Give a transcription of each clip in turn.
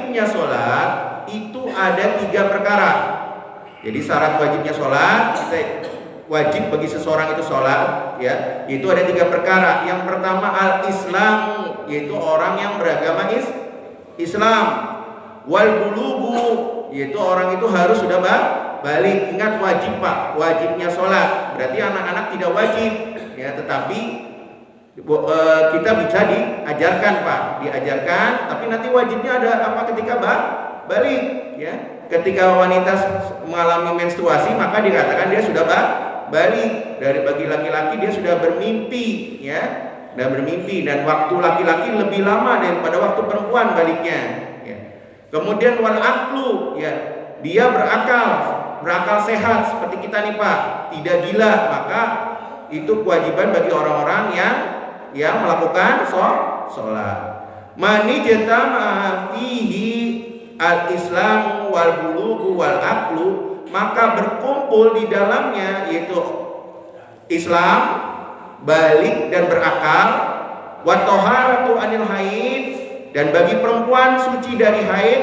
wajibnya sholat itu ada 3 perkara. Jadi syarat wajibnya sholat, wajib bagi seseorang itu sholat, ya, itu ada 3 perkara. Yang pertama al-Islam, yaitu orang yang beragama Islam. Wal bulugu, yaitu orang itu harus sudah balik. Ingat wajib Pak, wajibnya sholat. Berarti anak-anak tidak wajib, ya, tetapi kita bisa diajarkan Pak, diajarkan. Tapi nanti wajibnya ada apa ketika balik, ya. Ketika wanita mengalami menstruasi maka dikatakan dia sudah balik. Dari bagi laki-laki dia sudah bermimpi, ya, dan bermimpi, dan waktu laki-laki lebih lama daripada waktu perempuan baliknya, ya. Kemudian wal aqlu, ya, dia berakal sehat seperti kita nih Pak, tidak gila. Maka itu kewajiban bagi orang-orang yang melakukan sholat. Mani jatama fihi al-Islam wal bulugu wal aqlu, maka berkumpul di dalamnya yaitu Islam, balik dan berakal, wa taharatu anil haid, dan bagi perempuan suci dari haid,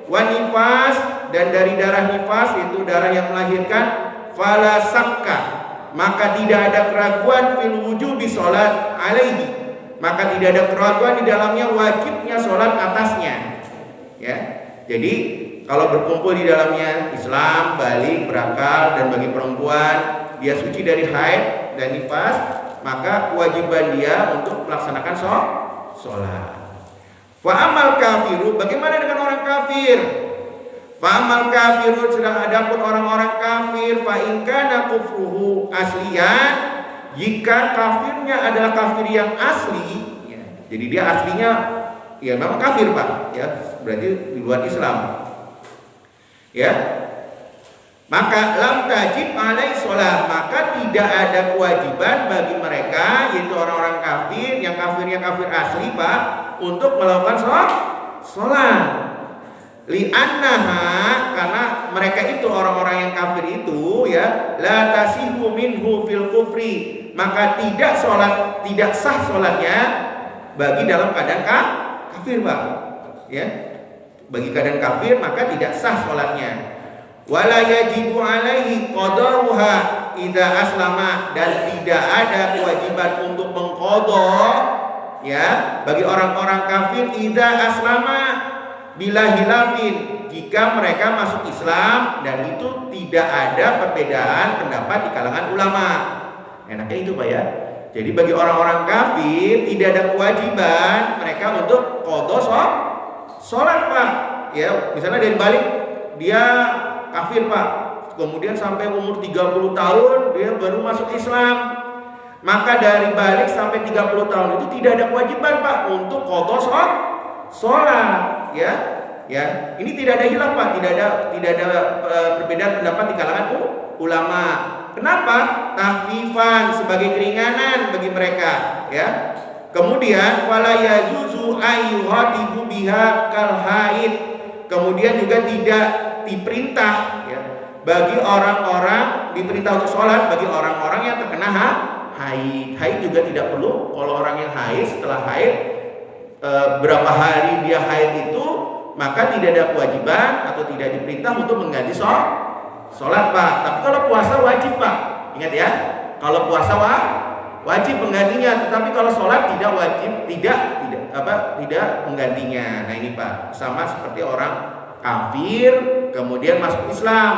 wa nifas, dan dari darah nifas yaitu darah yang melahirkan, fala sakka, maka tidak ada keraguan fil wujubi sholat alaihi, maka tidak ada keraguan di dalamnya wajibnya sholat atasnya, ya. Jadi kalau berkumpul di dalamnya Islam, balik, berakal, dan bagi perempuan dia suci dari haid dan nifas, maka kewajiban dia untuk melaksanakan sholat. Fa amal kafiru, bagaimana dengan orang kafir? Fa amal kafiru, sedang adapun orang-orang kafir, fa in kana kufruhu asliyan, jika kafirnya adalah kafir yang asli, ya, jadi dia aslinya ya memang kafir Pak, ya, berarti di luar Islam, ya, maka lam tajib alai sholat, maka tidak ada kewajiban bagi mereka, yaitu orang-orang kafir yang kafirnya kafir asli Pak, untuk melakukan sholat. Li'annaha, karena mereka itu orang-orang yang kafir itu, ya, la tasihu minhu fil kufri, maka tidak sah sholatnya bagi dalam keadaan kafir Pak, ya, bagi keadaan kafir maka tidak sah sholatnya. Wala yajibu alaihi qada'uha idza aslama, dan tidak ada kewajiban untuk mengqadha, ya, bagi orang-orang kafir idza aslama bila hilafin, jika mereka masuk Islam dan itu tidak ada perbedaan pendapat di kalangan ulama. Enaknya itu Pak, ya. Jadi bagi orang-orang kafir tidak ada kewajiban mereka untuk qadha sholat Pak, ya. Misalnya dari balik dia kafir Pak, kemudian sampai umur 30 tahun dia baru masuk Islam, maka dari balik sampai 30 tahun itu tidak ada kewajiban Pak untuk qadha sholat, ya. Ini tidak ada hilaf Pak, tidak ada perbedaan pendapat di kalangan ulama. Kenapa? Tahfifan, sebagai keringanan bagi mereka, ya. Kemudian wala yajuzu ayyuhadibu biha kal haid, kemudian juga tidak diperintah, ya, bagi orang-orang diperintah untuk sholat bagi orang-orang yang terkena haid. Haid juga tidak perlu. Kalau orang yang haid, setelah haid berapa hari dia haid itu, maka tidak ada kewajiban atau tidak diperintah untuk mengganti sholat Pak. Tapi kalau puasa wajib Pak, ingat ya, kalau puasa wajib menggantinya, tetapi kalau sholat tidak wajib, tidak menggantinya. Nah ini Pak, sama seperti orang kafir kemudian masuk Islam,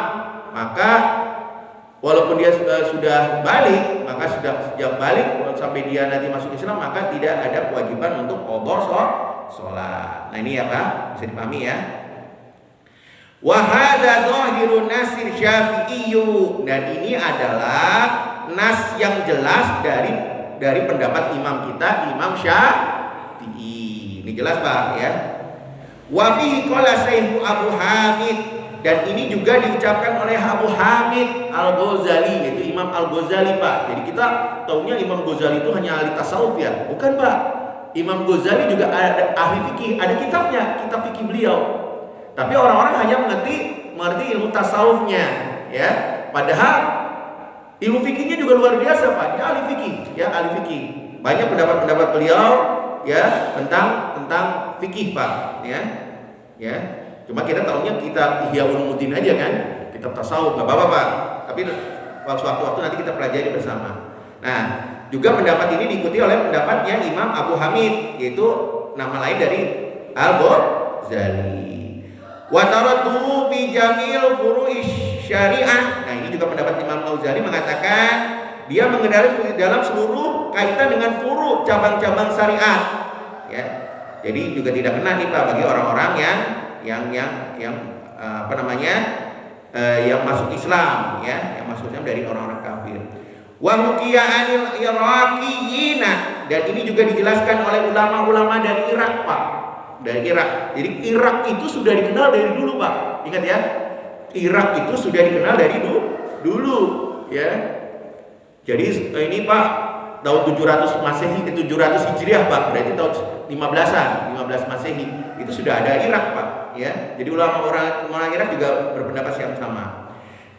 maka walaupun dia sudah balik, maka sejak balik sampai dia nanti masuk Islam, maka tidak ada kewajiban untuk qadha sholat. Nah ini ya Pak, bisa dipahami ya. Wa hadza dhahirun nasir syafi'iyyu, dan ini adalah nas yang jelas dari pendapat imam kita, Imam Syafi'i. Ini jelas Pak, ya. Wa bihi qala Syekh Abu Hamid, dan ini juga diucapkan oleh Abu Hamid Al-Ghazali, yaitu Imam Al-Ghazali Pak. Jadi kita tahunya Imam Ghazali itu hanya ahli tasawuf, ya. Bukan Pak. Imam Ghazali juga ada ahli fikih, ada kitabnya, kitab fikih beliau. Tapi orang-orang hanya mengerti ilmu tasawufnya, ya. Padahal ilmu fikihnya juga luar biasa Pak. Dia ahli fikih, ya, ahli fikih. Banyak pendapat-pendapat beliau, ya, tentang fikih Pak, ya. Ya, cuma kita tahunya kita Ihya Ulumuddin aja kan, kitab tasawuf, nggak apa-apa Pak. Tapi waktu-waktu nanti kita pelajari bersama. Nah, juga pendapat ini diikuti oleh pendapatnya Imam Abu Hamid, yaitu nama lain dari Al-Ghazali. Wa taratu fi jamil furu'ish syariah. Nah, ini juga pendapat Imam Al-Ghazali mengatakan dia mengendari dalam seluruh kaitan dengan furu' cabang-cabang syariat. Ya. Jadi juga tidak kena nih Pak bagi orang-orang yang yang masuk Islam, ya, yang masuk Islam dari orang-orang kafir. Wa hukiya anil iraqiyina, dan ini juga dijelaskan oleh ulama-ulama dari Irak Pak, dari Irak. Jadi Irak itu sudah dikenal dari dulu Pak, ingat ya, Irak itu sudah dikenal dari dulu, ya. Jadi ini Pak tahun 700 Masehi ke 700 Hijriah Pak, berarti tahun 15 Masehi itu sudah ada Irak Pak, ya. Jadi ulama orang Irak juga berpendapat yang sama.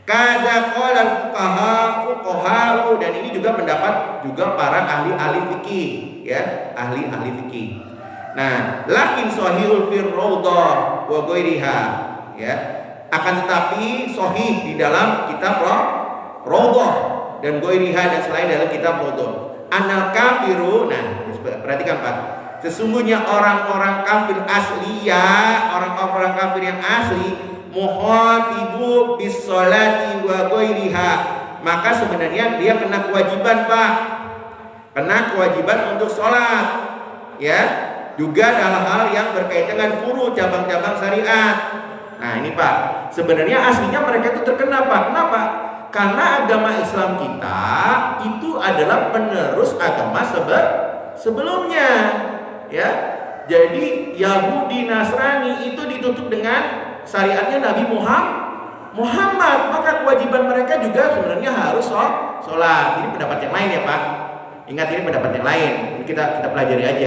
Kada qala fuqaha, dan ini juga pendapat juga para ahli fikih, ya, ahli fikih. Nah, lakin sahihul fir raudhah wa ghairiha, ya. Akan tetapi sahih di dalam kitab Raudhah dan ghairiha, dan selain dalam kitab Raudhah. Anal kafiru, nah perhatikan Pak, sesungguhnya orang-orang kafir asli, ya, orang-orang kafir yang asli, muhatibu bis sholati wa ghairiha, maka sebenarnya dia kena kewajiban Pak, kena kewajiban untuk sholat, ya, juga dalam hal yang berkaitan dengan furu, cabang-cabang syariat. Nah ini Pak, sebenarnya aslinya mereka itu terkena Pak. Kenapa? Karena agama Islam kita itu adalah penerus agama sebelumnya, ya. Jadi Yahudi Nasrani itu ditutup dengan syariatnya Nabi Muhammad, maka kewajiban mereka juga sebenarnya harus sholat. Ini pendapat yang lain ya Pak. Ingat, ini pendapat yang lain. Kita pelajari aja.